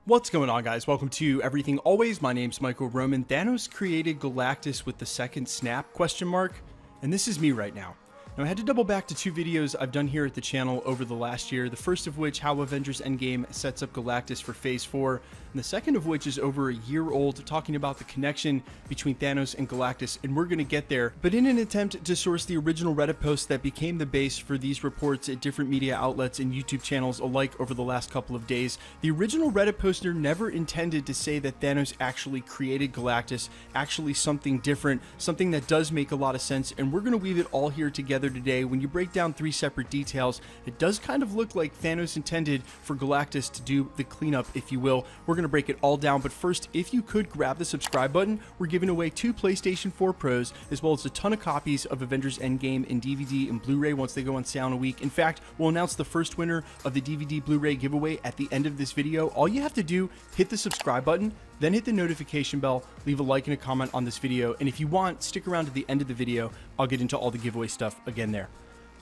What's going on, guys? Welcome to Everything Always. My name's Michael Roman. Thanos created Galactus with the second snap, ? And this is me right now. Now, I had to double back to two videos I've done here at the channel over the last year. The first of which, how Avengers Endgame sets up Galactus for Phase 4. And the second of which is over a year old, talking about the connection between Thanos and Galactus, and we're going to get there. But in an attempt to source the original Reddit post that became the base for these reports at different media outlets and YouTube channels alike over the last couple of days, the original Reddit poster never intended to say that Thanos actually created Galactus, actually something different, something that does make a lot of sense, and we're going to weave it all here together today. When you break down three separate details, it does kind of look like Thanos intended for Galactus to do the cleanup, if you will. We're going to break it all down, but first, if you could grab the subscribe button, we're giving away 2 PlayStation 4 Pros, as well as a ton of copies of Avengers Endgame in DVD and Blu-ray once they go on sale in a week. In fact, we'll announce the first winner of the DVD Blu-ray giveaway at the end of this video. All you have to do, hit the subscribe button, then hit the notification bell, leave a like and a comment on this video, and if you want, stick around to the end of the video. I'll get into all the giveaway stuff again there.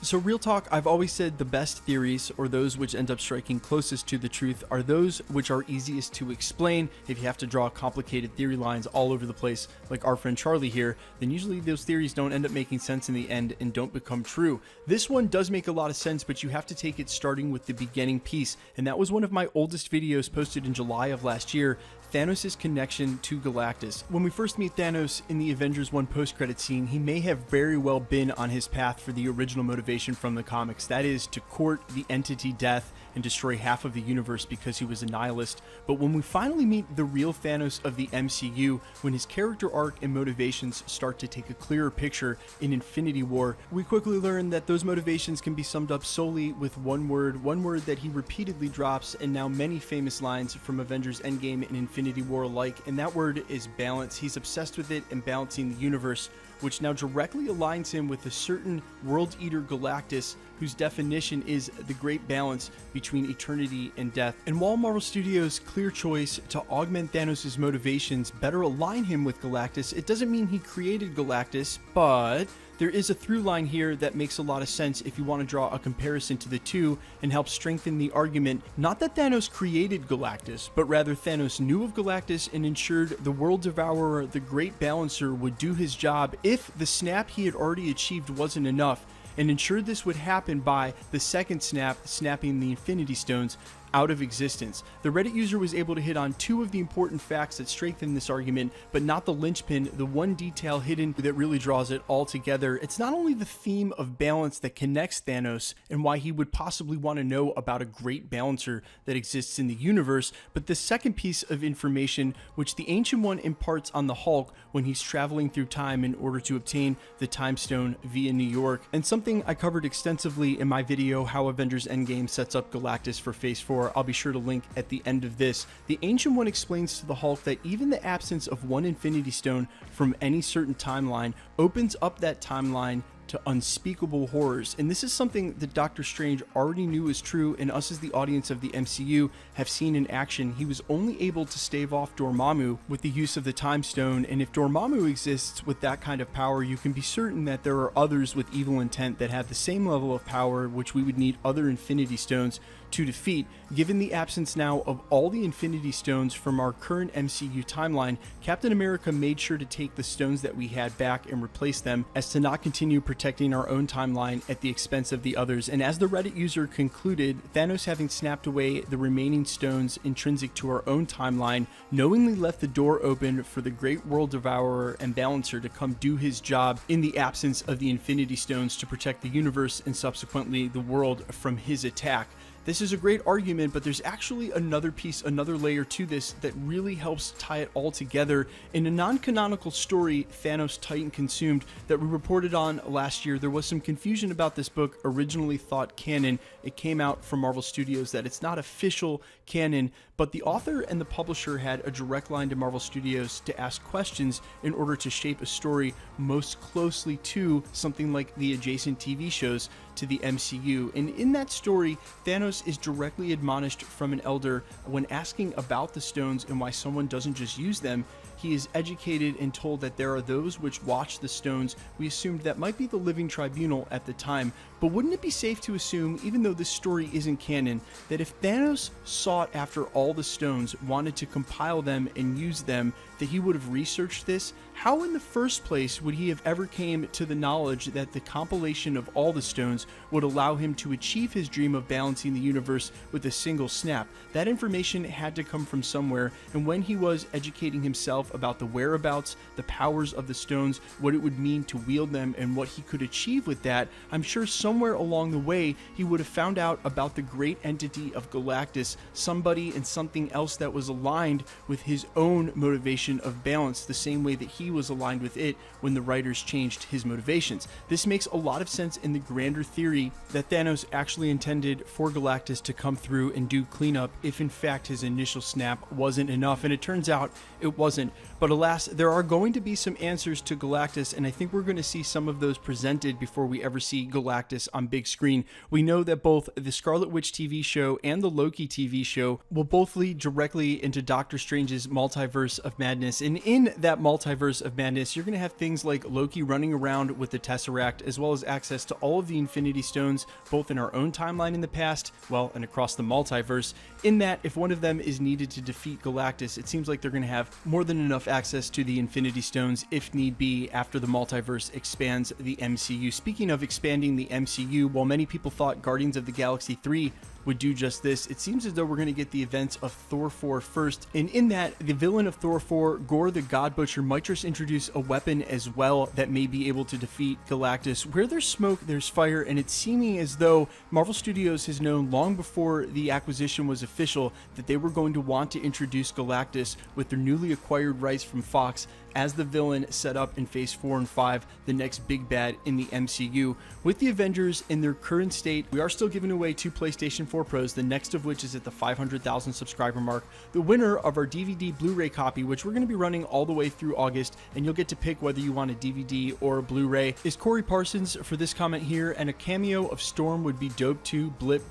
So real talk, I've always said the best theories, or those which end up striking closest to the truth, are those which are easiest to explain. If you have to draw complicated theory lines all over the place, like our friend Charlie here, then usually those theories don't end up making sense in the end and don't become true. This one does make a lot of sense, but you have to take it starting with the beginning piece, and that was one of my oldest videos posted in July of last year, Thanos' connection to Galactus. When we first meet Thanos in the Avengers 1 post-credit scene, he may have very well been on his path for the original motivation from the comics, that is, to court the entity Death and destroy half of the universe because he was a nihilist. But when we finally meet the real Thanos of the MCU, when his character arc and motivations start to take a clearer picture in Infinity War, we quickly learn that those motivations can be summed up solely with one word that he repeatedly drops, and now many famous lines from Avengers Endgame and Infinity War alike, and that word is balance. He's obsessed with it and balancing the universe, which now directly aligns him with a certain World Eater Galactus, whose definition is the great balance between eternity and death. And while Marvel Studios' clear choice to augment Thanos' motivations better align him with Galactus, it doesn't mean he created Galactus, but there is a through line here that makes a lot of sense if you want to draw a comparison to the two and help strengthen the argument. Not that Thanos created Galactus, but rather Thanos knew of Galactus and ensured the World Devourer, the Great Balancer, would do his job if the snap he had already achieved wasn't enough, and ensured this would happen by the second snap, snapping the Infinity Stones out of existence. The Reddit user was able to hit on 2 of the important facts that strengthen this argument, but not the linchpin, the one detail hidden that really draws it all together. It's not only the theme of balance that connects Thanos and why he would possibly want to know about a great balancer that exists in the universe, but the second piece of information which the Ancient One imparts on the Hulk when he's traveling through time in order to obtain the Time Stone via New York, and something I covered extensively in my video, How Avengers Endgame Sets Up Galactus for Phase 4. I'll be sure to link at the end of this. The Ancient One explains to the Hulk that even the absence of one Infinity Stone from any certain timeline opens up that timeline to unspeakable horrors, and this is something that Doctor Strange already knew is true, and us as the audience of the MCU have seen in action. He was only able to stave off Dormammu with the use of the Time Stone, and if Dormammu exists with that kind of power, you can be certain that there are others with evil intent that have the same level of power, which we would need other Infinity Stones to defeat. Given the absence now of all the Infinity Stones from our current MCU timeline, Captain America made sure to take the stones that we had back and replace them, as to not continue protecting our own timeline at the expense of the others. And as the Reddit user concluded, Thanos, having snapped away the remaining stones intrinsic to our own timeline, knowingly left the door open for the Great World Devourer and Balancer to come do his job in the absence of the Infinity Stones to protect the universe and subsequently the world from his attack. This is a great argument, but there's actually another piece, another layer to this that really helps tie it all together. In a non-canonical story, Thanos Titan Consumed, that we reported on last year, there was some confusion about this book, originally thought canon. It came out from Marvel Studios that it's not official canon, but the author and the publisher had a direct line to Marvel Studios to ask questions in order to shape a story most closely to something like the adjacent TV shows to the MCU. And in that story, Thanos is directly admonished from an elder when asking about the stones and why someone doesn't just use them. he is educated and told that there are those which watch the stones. We assumed that might be the living tribunal at the time, but wouldn't it be safe to assume, even though this story isn't canon, that if Thanos sought after all the stones, wanted to compile them and use them, that he would have researched this? How in the first place would he have ever came to the knowledge that the compilation of all the stones would allow him to achieve his dream of balancing the universe with a single snap? That information had to come from somewhere, and when he was educating himself about the whereabouts, the powers of the stones, what it would mean to wield them, and what he could achieve with that, I'm sure somewhere along the way he would have found out about the great entity of Galactus, somebody and something else that was aligned with his own motivation of balance, the same way that he was aligned with it when the writers changed his motivations. This makes a lot of sense in the grander theory that Thanos actually intended for Galactus to come through and do cleanup if in fact his initial snap wasn't enough, and it turns out it wasn't. But alas, there are going to be some answers to Galactus, and I think we're going to see some of those presented before we ever see Galactus on big screen. We know that both the Scarlet Witch TV show and the Loki TV show will both lead directly into Doctor Strange's multiverse of madness, and in that multiverse of madness, you're going to have things like Loki running around with the Tesseract, as well as access to all of the Infinity Stones, both in our own timeline in the past, well, and across the multiverse, in that if one of them is needed to defeat Galactus, it seems like they're going to have more than enough access to the Infinity Stones if need be after the multiverse expands the MCU. Speaking of expanding the MCU, while many people thought Guardians of the Galaxy 3 would do just this, it seems as though we're going to get the events of Thor 4 first, and in that, the villain of Thor 4, Gore the God Butcher, might just introduce a weapon as well that may be able to defeat Galactus. Where there's smoke, there's fire, and it's seeming as though Marvel Studios has known long before the acquisition was official that they were going to want to introduce Galactus with their newly acquired rights from Fox as the villain set up in Phase 4 and 5, the next big bad in the MCU. With the Avengers in their current state, we are still giving away 2 PlayStation 4 Pros, the next of which is at the 500,000 subscriber mark. The winner of our DVD Blu-ray copy, which we're going to be running all the way through August, and you'll get to pick whether you want a DVD or a Blu-ray, is Corey Parsons for this comment here, and a cameo of Storm would be dope too, blip ...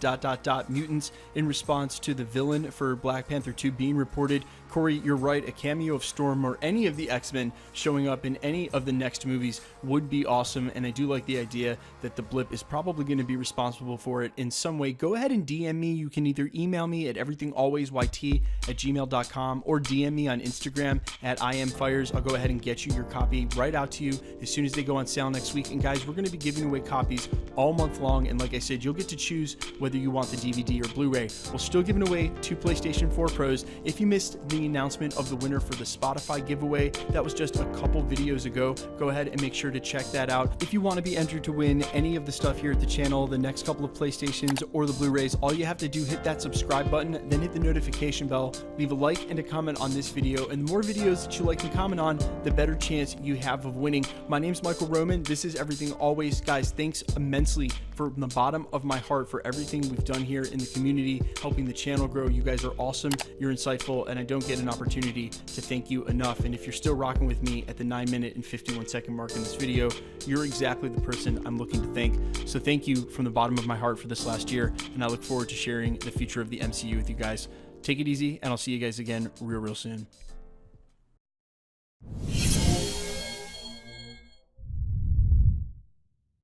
mutants, in response to the villain for Black Panther 2 being reported. Corey, you're right, a cameo of Storm or any of the X-Men showing up in any of the next movies would be awesome, and I do like the idea that the blip is probably going to be responsible for it in some way. Go ahead and DM me. You can either email me at everythingalwaysyt@gmail.com or DM me on Instagram at IamFires. I'll go ahead and get you your copy right out to you as soon as they go on sale next week. And guys, we're going to be giving away copies all month long, and like I said, you'll get to choose whether you want the DVD or Blu-ray. We're still giving away 2 PlayStation 4 Pros. If you missed the announcement of the winner for the Spotify giveaway, that was just a couple videos ago. Go ahead and make sure to check that out. If you want to be entered to win any of the stuff here at the channel, the next couple of PlayStations or the Blu-rays, all you have to do, hit that subscribe button, then hit the notification bell, leave a like and a comment on this video, and the more videos that you like and comment on, the better chance you have of winning. My name's Michael Roman. This is Everything Always. Guys, thanks immensely from the bottom of my heart for everything we've done here in the community, helping the channel grow. You guys are awesome. You're insightful, and I don't get an opportunity to thank you enough. And if you're still rocking with me at the 9-minute and 51-second mark in this video, you're exactly the person I'm looking to thank. So thank you from the bottom of my heart for this last year, and I look forward to sharing the future of the MCU with you guys. Take it easy, and I'll see you guys again real soon.